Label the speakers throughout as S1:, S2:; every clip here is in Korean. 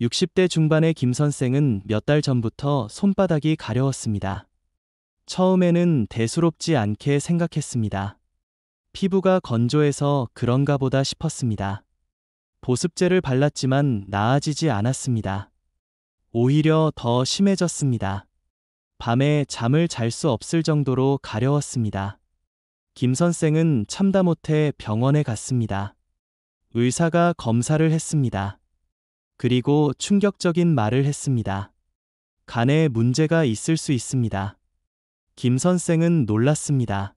S1: 60대 중반의 김 선생은 몇 달 전부터 손바닥이 가려웠습니다. 처음에는 대수롭지 않게 생각했습니다. 피부가 건조해서 그런가 보다 싶었습니다. 보습제를 발랐지만 나아지지 않았습니다. 오히려 더 심해졌습니다. 밤에 잠을 잘 수 없을 정도로 가려웠습니다. 김 선생은 참다 못해 병원에 갔습니다. 의사가 검사를 했습니다. 그리고 충격적인 말을 했습니다. 간에 문제가 있을 수 있습니다. 김 선생은 놀랐습니다.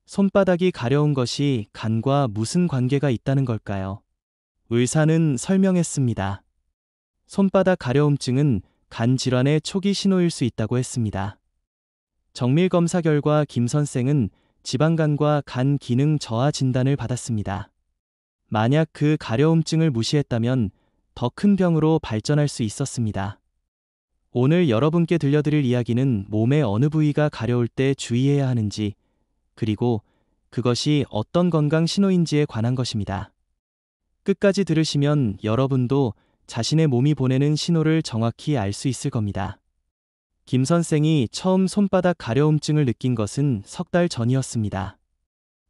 S1: 손바닥이 가려운 것이 간과 무슨 관계가 있다는 걸까요? 의사는 설명했습니다. 손바닥 가려움증은 간 질환의 초기 신호일 수 있다고 했습니다. 정밀 검사 결과 김 선생은 지방간과 간 기능 저하 진단을 받았습니다. 만약 그 가려움증을 무시했다면 더 큰 병으로 발전할 수 있었습니다. 오늘 여러분께 들려드릴 이야기는 몸의 어느 부위가 가려울 때 주의해야 하는지, 그리고 그것이 어떤 건강 신호인지에 관한 것입니다. 끝까지 들으시면 여러분도 자신의 몸이 보내는 신호를 정확히 알 수 있을 겁니다. 김 선생이 처음 손바닥 가려움증을 느낀 것은 석 달 전이었습니다.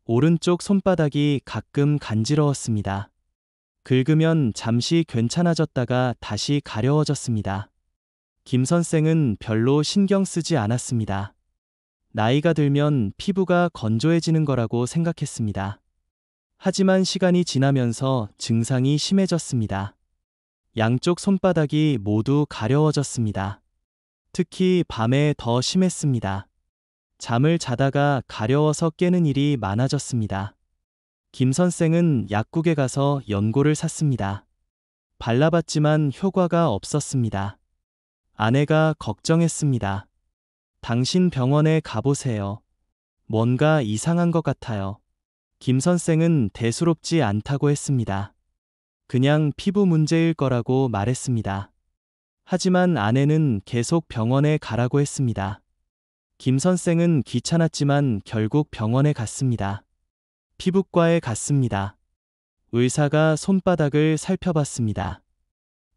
S1: 오른쪽 손바닥이 가끔 간지러웠습니다. 긁으면 잠시 괜찮아졌다가 다시 가려워졌습니다. 김 선생은 별로 신경 쓰지 않았습니다. 나이가 들면 피부가 건조해지는 거라고 생각했습니다. 하지만 시간이 지나면서 증상이 심해졌습니다. 양쪽 손바닥이 모두 가려워졌습니다. 특히 밤에 더 심했습니다. 잠을 자다가 가려워서 깨는 일이 많아졌습니다. 김 선생은 약국에 가서 연고를 샀습니다. 발라봤지만 효과가 없었습니다. 아내가 걱정했습니다. 당신 병원에 가보세요. 뭔가 이상한 것 같아요. 김 선생은 대수롭지 않다고 했습니다. 그냥 피부 문제일 거라고 말했습니다. 하지만 아내는 계속 병원에 가라고 했습니다. 김 선생은 귀찮았지만 결국 병원에 갔습니다. 피부과에 갔습니다. 의사가 손바닥을 살펴봤습니다.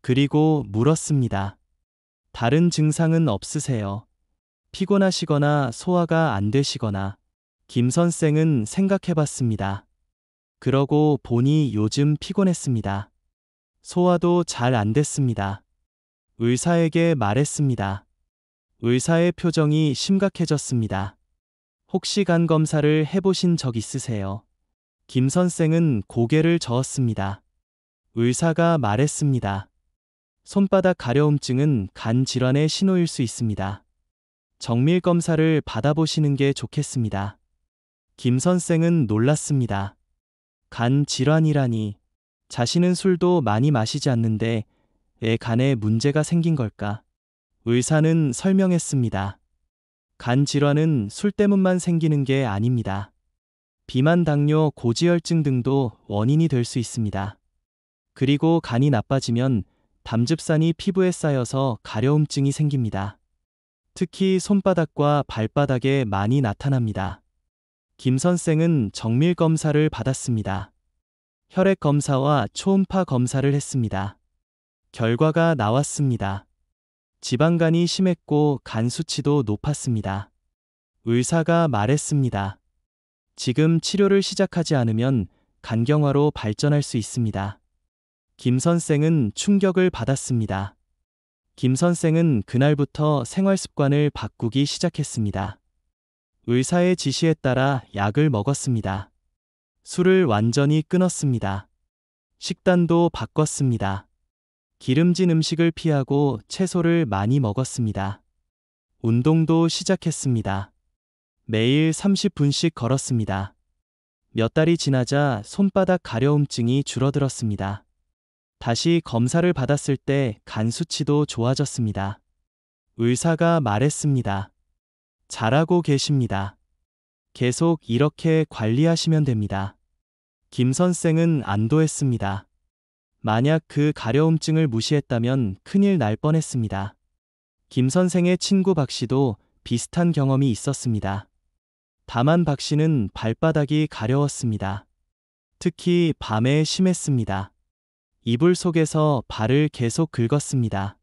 S1: 그리고 물었습니다. 다른 증상은 없으세요? 피곤하시거나 소화가 안 되시거나. 김 선생은 생각해봤습니다. 그러고 보니 요즘 피곤했습니다. 소화도 잘 안 됐습니다. 의사에게 말했습니다. 의사의 표정이 심각해졌습니다. 혹시 간 검사를 해보신 적 있으세요? 김 선생은 고개를 저었습니다. 의사가 말했습니다. 손바닥 가려움증은 간 질환의 신호일 수 있습니다. 정밀 검사를 받아보시는 게 좋겠습니다. 김 선생은 놀랐습니다. 간 질환이라니. 자신은 술도 많이 마시지 않는데 왜 간에 문제가 생긴 걸까? 의사는 설명했습니다. 간 질환은 술 때문만 생기는 게 아닙니다. 비만, 당뇨, 고지혈증 등도 원인이 될 수 있습니다. 그리고 간이 나빠지면 담즙산이 피부에 쌓여서 가려움증이 생깁니다. 특히 손바닥과 발바닥에 많이 나타납니다. 김 선생은 정밀 검사를 받았습니다. 혈액 검사와 초음파 검사를 했습니다. 결과가 나왔습니다. 지방간이 심했고 간 수치도 높았습니다. 의사가 말했습니다. 지금 치료를 시작하지 않으면 간경화로 발전할 수 있습니다. 김 선생은 충격을 받았습니다. 김 선생은 그날부터 생활 습관을 바꾸기 시작했습니다. 의사의 지시에 따라 약을 먹었습니다. 술을 완전히 끊었습니다. 식단도 바꿨습니다. 기름진 음식을 피하고 채소를 많이 먹었습니다. 운동도 시작했습니다. 매일 30분씩 걸었습니다. 몇 달이 지나자 손바닥 가려움증이 줄어들었습니다. 다시 검사를 받았을 때 간 수치도 좋아졌습니다. 의사가 말했습니다. 잘하고 계십니다. 계속 이렇게 관리하시면 됩니다. 김 선생은 안도했습니다. 만약 그 가려움증을 무시했다면 큰일 날 뻔했습니다. 김 선생의 친구 박 씨도 비슷한 경험이 있었습니다. 다만 박 씨는 발바닥이 가려웠습니다. 특히 밤에 심했습니다. 이불 속에서 발을 계속 긁었습니다.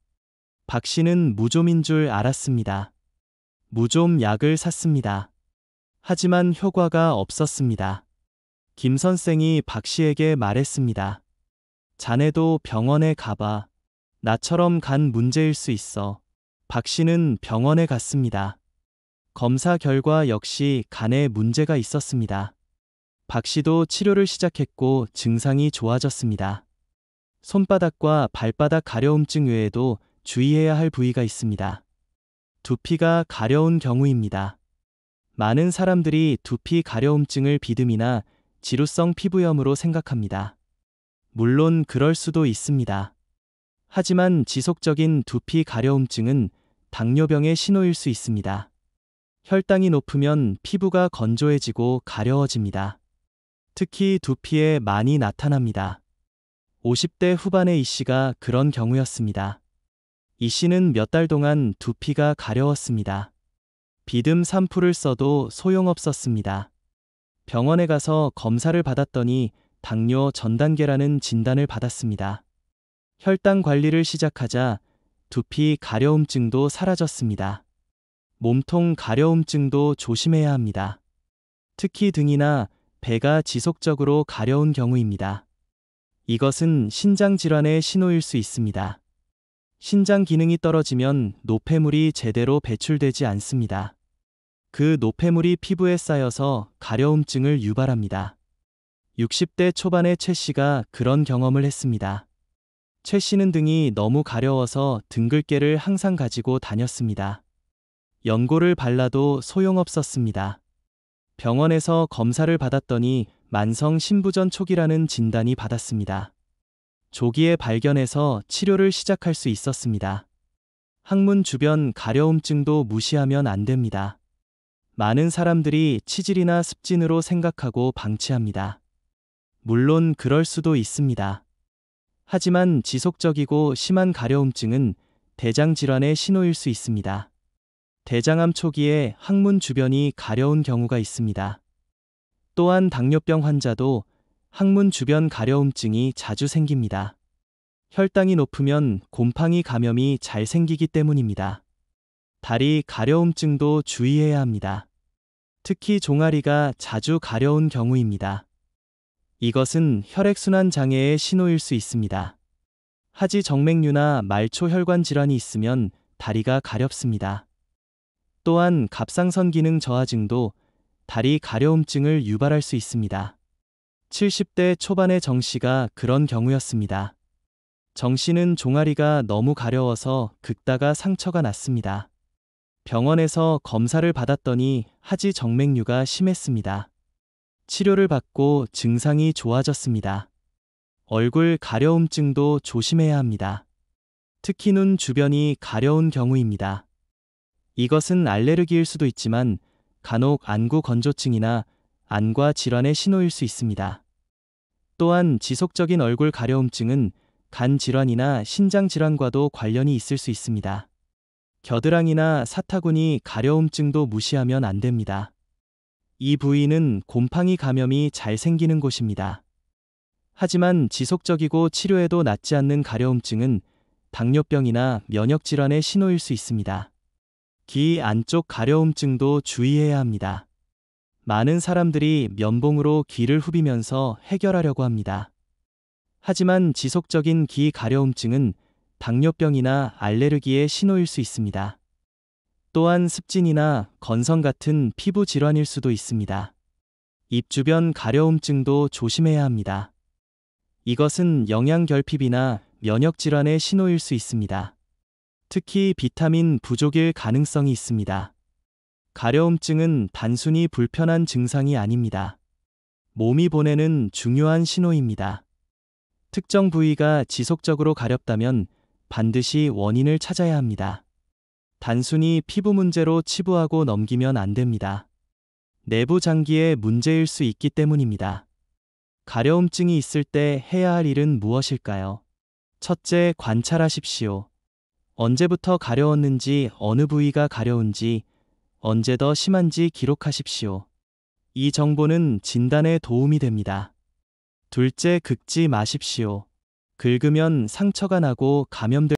S1: 박 씨는 무좀인 줄 알았습니다. 무좀 약을 샀습니다. 하지만 효과가 없었습니다. 김 선생이 박 씨에게 말했습니다. 자네도 병원에 가봐. 나처럼 간 문제일 수 있어. 박 씨는 병원에 갔습니다. 검사 결과 역시 간에 문제가 있었습니다. 박 씨도 치료를 시작했고 증상이 좋아졌습니다. 손바닥과 발바닥 가려움증 외에도 주의해야 할 부위가 있습니다. 두피가 가려운 경우입니다. 많은 사람들이 두피 가려움증을 비듬이나 지루성 피부염으로 생각합니다. 물론 그럴 수도 있습니다. 하지만 지속적인 두피 가려움증은 당뇨병의 신호일 수 있습니다. 혈당이 높으면 피부가 건조해지고 가려워집니다. 특히 두피에 많이 나타납니다. 50대 후반의 이 씨가 그런 경우였습니다. 이 씨는 몇 달 동안 두피가 가려웠습니다. 비듬 샴푸를 써도 소용없었습니다. 병원에 가서 검사를 받았더니 당뇨 전 단계라는 진단을 받았습니다. 혈당 관리를 시작하자 두피 가려움증도 사라졌습니다. 몸통 가려움증도 조심해야 합니다. 특히 등이나 배가 지속적으로 가려운 경우입니다. 이것은 신장 질환의 신호일 수 있습니다. 신장 기능이 떨어지면 노폐물이 제대로 배출되지 않습니다. 그 노폐물이 피부에 쌓여서 가려움증을 유발합니다. 60대 초반의 최 씨가 그런 경험을 했습니다. 최 씨는 등이 너무 가려워서 등글개를 항상 가지고 다녔습니다. 연고를 발라도 소용없었습니다. 병원에서 검사를 받았더니 만성 신부전 초기라는 진단이 받았습니다. 조기에 발견해서 치료를 시작할 수 있었습니다. 항문 주변 가려움증도 무시하면 안 됩니다. 많은 사람들이 치질이나 습진으로 생각하고 방치합니다. 물론 그럴 수도 있습니다. 하지만 지속적이고 심한 가려움증은 대장 질환의 신호일 수 있습니다. 대장암 초기에 항문 주변이 가려운 경우가 있습니다. 또한 당뇨병 환자도 항문 주변 가려움증이 자주 생깁니다. 혈당이 높으면 곰팡이 감염이 잘 생기기 때문입니다. 다리 가려움증도 주의해야 합니다. 특히 종아리가 자주 가려운 경우입니다. 이것은 혈액순환 장애의 신호일 수 있습니다. 하지 정맥류나 말초 혈관 질환이 있으면 다리가 가렵습니다. 또한 갑상선 기능 저하증도 다리 가려움증을 유발할 수 있습니다. 70대 초반의 정 씨가 그런 경우였습니다. 정 씨는 종아리가 너무 가려워서 긁다가 상처가 났습니다. 병원에서 검사를 받았더니 하지 정맥류가 심했습니다. 치료를 받고 증상이 좋아졌습니다. 얼굴 가려움증도 조심해야 합니다. 특히 눈 주변이 가려운 경우입니다. 이것은 알레르기일 수도 있지만 간혹 안구 건조증이나 안과 질환의 신호일 수 있습니다. 또한 지속적인 얼굴 가려움증은 간 질환이나 신장 질환과도 관련이 있을 수 있습니다. 겨드랑이나 사타구니 가려움증도 무시하면 안 됩니다. 이 부위는 곰팡이 감염이 잘 생기는 곳입니다. 하지만 지속적이고 치료해도 낫지 않는 가려움증은 당뇨병이나 면역질환의 신호일 수 있습니다. 귀 안쪽 가려움증도 주의해야 합니다. 많은 사람들이 면봉으로 귀를 후비면서 해결하려고 합니다. 하지만 지속적인 귀 가려움증은 당뇨병이나 알레르기의 신호일 수 있습니다. 또한 습진이나 건성 같은 피부 질환일 수도 있습니다. 입 주변 가려움증도 조심해야 합니다. 이것은 영양결핍이나 면역질환의 신호일 수 있습니다. 특히 비타민 부족일 가능성이 있습니다. 가려움증은 단순히 불편한 증상이 아닙니다. 몸이 보내는 중요한 신호입니다. 특정 부위가 지속적으로 가렵다면 반드시 원인을 찾아야 합니다. 단순히 피부 문제로 치부하고 넘기면 안 됩니다. 내부 장기의 문제일 수 있기 때문입니다. 가려움증이 있을 때 해야 할 일은 무엇일까요? 첫째, 관찰하십시오. 언제부터 가려웠는지, 어느 부위가 가려운지, 언제 더 심한지 기록하십시오. 이 정보는 진단에 도움이 됩니다. 둘째, 긁지 마십시오. 긁으면 상처가 나고 감염될